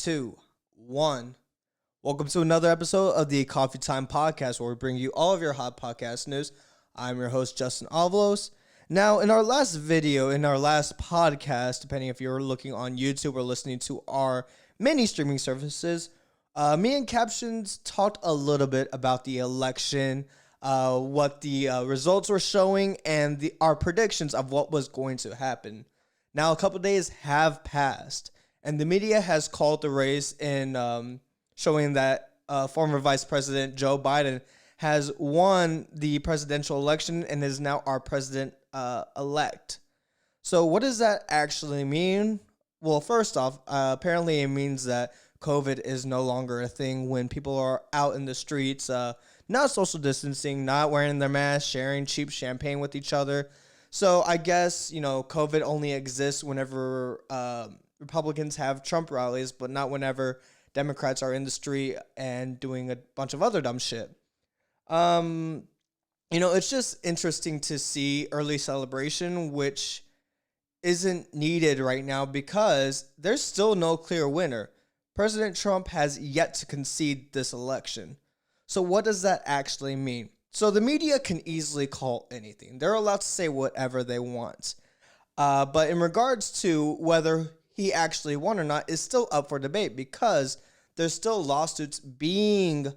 two, one. Welcome to another episode of the CoffeeTime Podcast, where we bring you all of your hot podcast news. I'm your host, Justin Avalos. Now, in our last podcast, depending if you're looking on YouTube or listening to our many streaming services, me and Captions talked a little bit about the election, what the results were showing, and our predictions of what was going to happen. Now, a couple days have passed, and the media has called the race in showing that former Vice President Joe Biden has won the presidential election and is now our president-elect. So what does that actually mean? Well, first off, apparently it means that COVID is no longer a thing when people are out in the streets, not social distancing, not wearing their masks, sharing cheap champagne with each other. So I guess, COVID only exists whenever Republicans have Trump rallies, but not whenever Democrats are in the street and doing a bunch of other dumb shit. It's just interesting to see early celebration, which isn't needed right now because there's still no clear winner. President Trump has yet to concede this election. So what does that actually mean? So the media can easily call anything. They're allowed to say whatever they want. But in regards to whether he actually won or not is still up for debate because there's still lawsuits being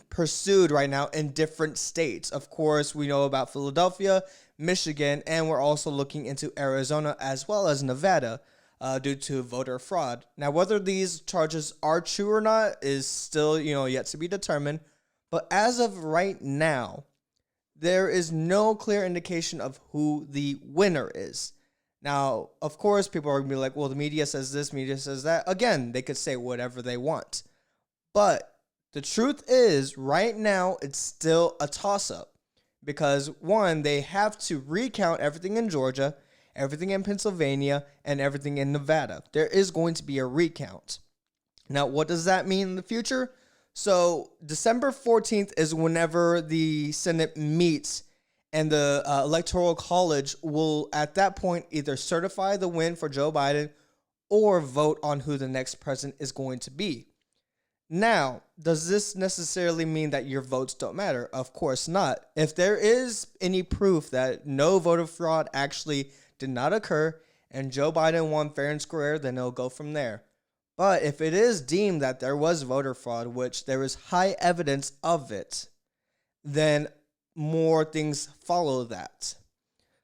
pursued right now in different states. Of course, we know about Philadelphia, Michigan, and we're also looking into Arizona as well as Nevada due to voter fraud. Now, whether these charges are true or not is still, yet to be determined. But as of right now, there is no clear indication of who the winner is. Now, of course, people are going to be like, well, the media says this, media says that. Again, they could say whatever they want. But the truth is, right now, it's still a toss-up. Because, one, they have to recount everything in Georgia, everything in Pennsylvania, and everything in Nevada. There is going to be a recount. Now, what does that mean in the future? So, December 14th is whenever the Senate meets, and the Electoral College will, at that point, either certify the win for Joe Biden or vote on who the next president is going to be. Now, does this necessarily mean that your votes don't matter? Of course not. If there is any proof that no voter fraud actually did not occur and Joe Biden won fair and square, then it'll go from there. But if it is deemed that there was voter fraud, which there is high evidence of it, then more things follow that.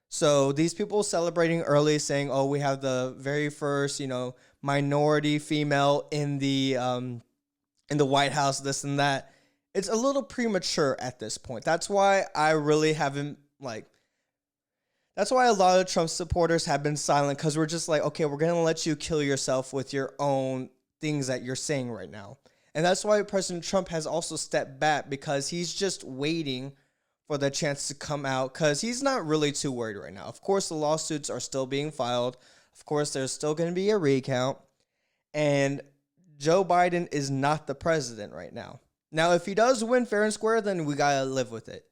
So these people celebrating early, saying, "Oh, we have the very first, minority female in the White House, this and that." It's a little premature at this point. That's why I really haven't That's why a lot of Trump supporters have been silent, because we're just like, okay, we're going to let you kill yourself with your own things that you're saying right now. And that's why President Trump has also stepped back, because he's just waiting for the chance to come out, because he's not really too worried right now. Of course, the lawsuits are still being filed. Of course, there's still going to be a recount. And Joe Biden is not the president right now. Now, if he does win fair and square, then we got to live with it.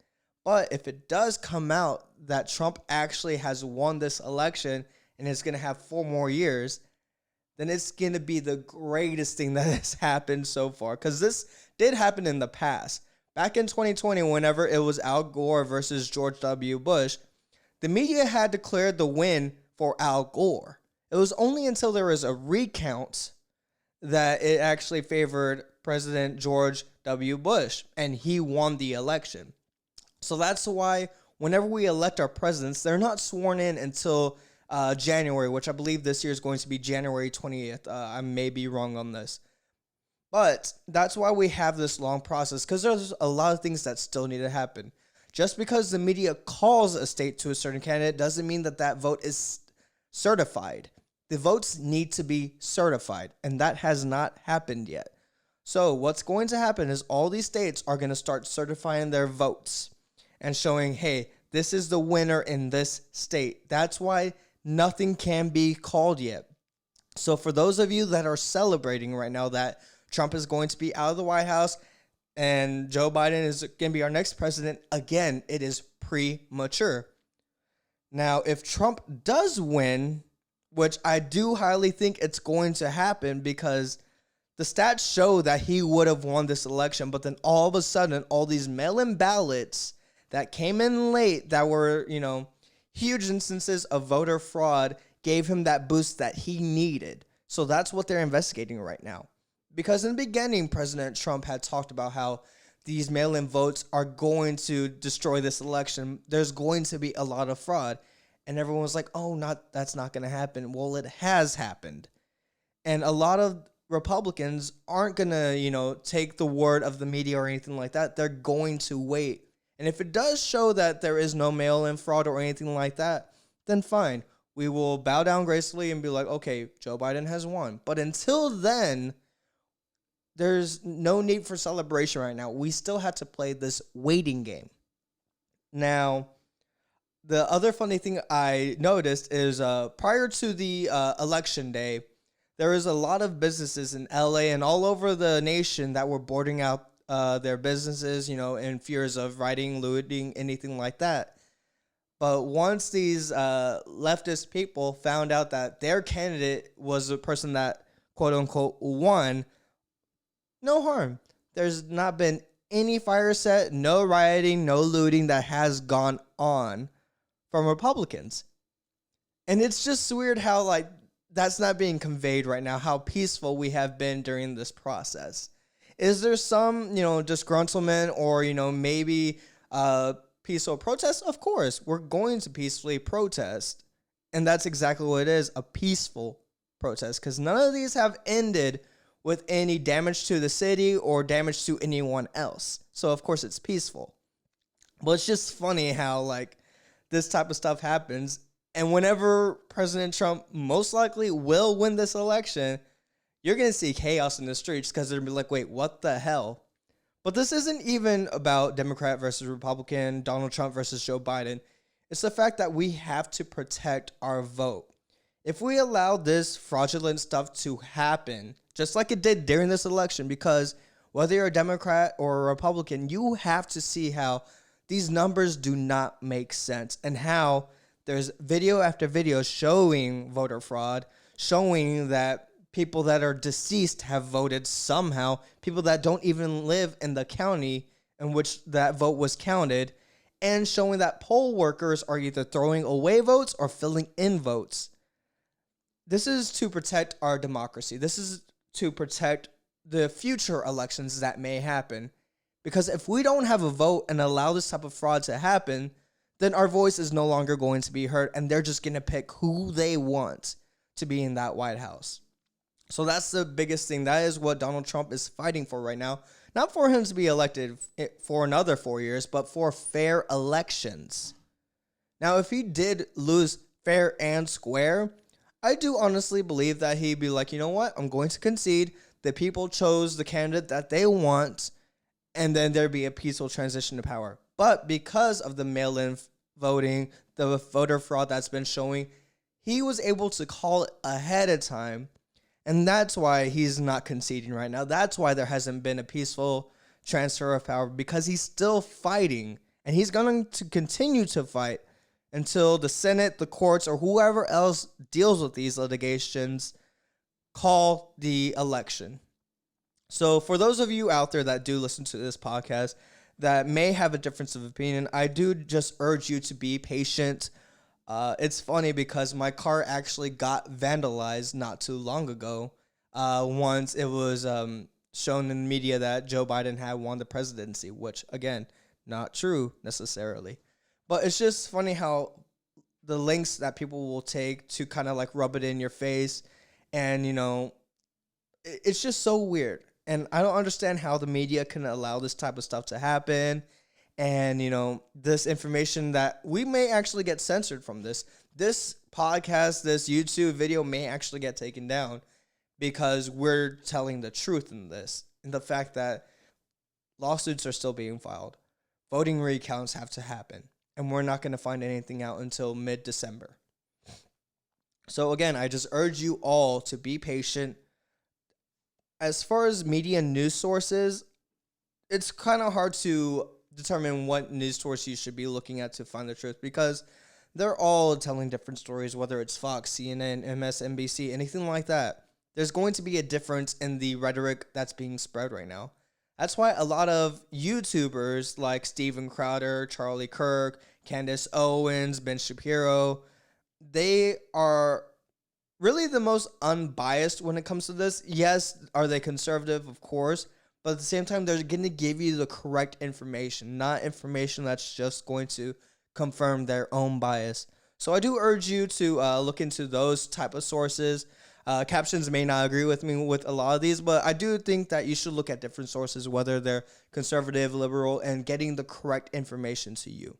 But if it does come out that Trump actually has won this election and is going to have 4 more years, then it's going to be the greatest thing that has happened so far. Because this did happen in the past. Back in 2020, whenever it was Al Gore versus George W. Bush, the media had declared the win for Al Gore. It was only until there was a recount that it actually favored President George W. Bush, and he won the election. So that's why whenever we elect our presidents, they're not sworn in until January, which I believe this year is going to be January 20th. I may be wrong on this. But that's why we have this long process, because there's a lot of things that still need to happen. Just because the media calls a state to a certain candidate doesn't mean that that vote is certified. The votes need to be certified, and that has not happened yet. So what's going to happen is all these states are going to start certifying their votes and showing, hey, this is the winner in this state. That's why nothing can be called yet. So for those of you that are celebrating right now that Trump is going to be out of the White House and Joe Biden is going to be our next president, again, it is premature. Now, if Trump does win, which I do highly think it's going to happen, because The stats show that he would have won this election, but then all of a sudden, all these mail-in ballots that came in late that were, huge instances of voter fraud gave him that boost that he needed. So that's what they're investigating right now. Because in the beginning, President Trump had talked about how these mail-in votes are going to destroy this election. There's going to be a lot of fraud. And everyone was like, that's not going to happen. Well, it has happened. And a lot of Republicans aren't going to, take the word of the media or anything like that. They're going to wait. And if it does show that there is no mail-in fraud or anything like that, then fine. We will bow down gracefully and be like, okay, Joe Biden has won. But until then, there's no need for celebration right now. We still have to play this waiting game. Now, the other funny thing I noticed is prior to the election day, there was a lot of businesses in LA and all over the nation that were boarding out their businesses, in fears of rioting, looting, anything like that. But once these leftist people found out that their candidate was the person that, quote unquote, won, no harm. There's not been any fire set, no rioting, no looting that has gone on from Republicans. And it's just weird how, that's not being conveyed right now, how peaceful we have been during this process. Is there some, disgruntlement or, maybe peaceful protest? Of course, we're going to peacefully protest. And that's exactly what it is, a peaceful protest. Because none of these have ended with any damage to the city or damage to anyone else. So, of course, it's peaceful. But it's just funny how, this type of stuff happens. And whenever President Trump most likely will win this election, you're going to see chaos in the streets because they're going to be like, wait, what the hell? But this isn't even about Democrat versus Republican, Donald Trump versus Joe Biden. It's the fact that we have to protect our vote. If we allow this fraudulent stuff to happen, just like it did during this election, because whether you're a Democrat or a Republican, you have to see how these numbers do not make sense and how there's video after video showing voter fraud, showing that people that are deceased have voted somehow, people that don't even live in the county in which that vote was counted, and showing that poll workers are either throwing away votes or filling in votes. This is to protect our democracy. This is to protect the future elections that may happen. Because if we don't have a vote and allow this type of fraud to happen, then our voice is no longer going to be heard, and they're just going to pick who they want to be in that White House. So that's the biggest thing. That is what Donald Trump is fighting for right now. Not for him to be elected for another 4 years, but for fair elections. Now, if he did lose fair and square, I do honestly believe that he'd be like, you know what? I'm going to concede. The people chose the candidate that they want, and then there'd be a peaceful transition to power. But because of the mail-in voting, the voter fraud that's been showing, he was able to call it ahead of time. And that's why he's not conceding right now. That's why there hasn't been a peaceful transfer of power, because he's still fighting. And he's going to continue to fight until the Senate, the courts, or whoever else deals with these litigations call the election. So for those of you out there that do listen to this podcast that may have a difference of opinion, I do just urge you to be patient. It's funny because my car actually got vandalized not too long ago. Once it was shown in the media that Joe Biden had won the presidency, which, again, not true necessarily. But it's just funny how the lengths that people will take to kind of rub it in your face. And, it's just so weird. And I don't understand how the media can allow this type of stuff to happen. And, this information that we may actually get censored from this podcast, this YouTube video may actually get taken down because we're telling the truth in this. And the fact that lawsuits are still being filed. Voting recounts have to happen. And we're not going to find anything out until mid-December. So again, I just urge you all to be patient. As far as media news sources, it's kind of hard to determine what news source you should be looking at to find the truth, because they're all telling different stories, whether it's Fox, CNN, MSNBC, anything like that. there's going to be a difference in the rhetoric that's being spread right now. That's why a lot of YouTubers like Steven Crowder, Charlie Kirk, Candace Owens, Ben Shapiro, they are really the most unbiased when it comes to this. Yes, are they conservative? Of course. But at the same time, they're going to give you the correct information, not information that's just going to confirm their own bias. So I do urge you to look into those type of sources. Captions may not agree with me with a lot of these, but I do think that you should look at different sources, whether they're conservative, liberal, and getting the correct information to you.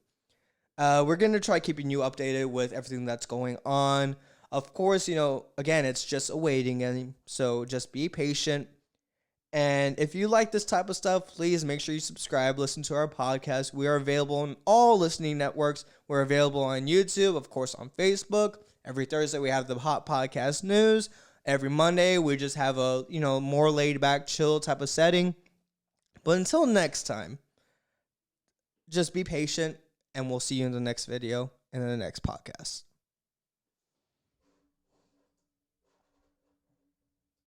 We're going to try keeping you updated with everything that's going on. Of course, again, it's just a waiting game, so just be patient. And if you like this type of stuff, please make sure you subscribe, listen to our podcast. We are available on all listening networks. We're available on YouTube, of course, on Facebook. Every Thursday, we have the Hot Podcast News. Every Monday, we just have a, more laid back, chill type of setting. But until next time, just be patient, and we'll see you in the next video and in the next podcast.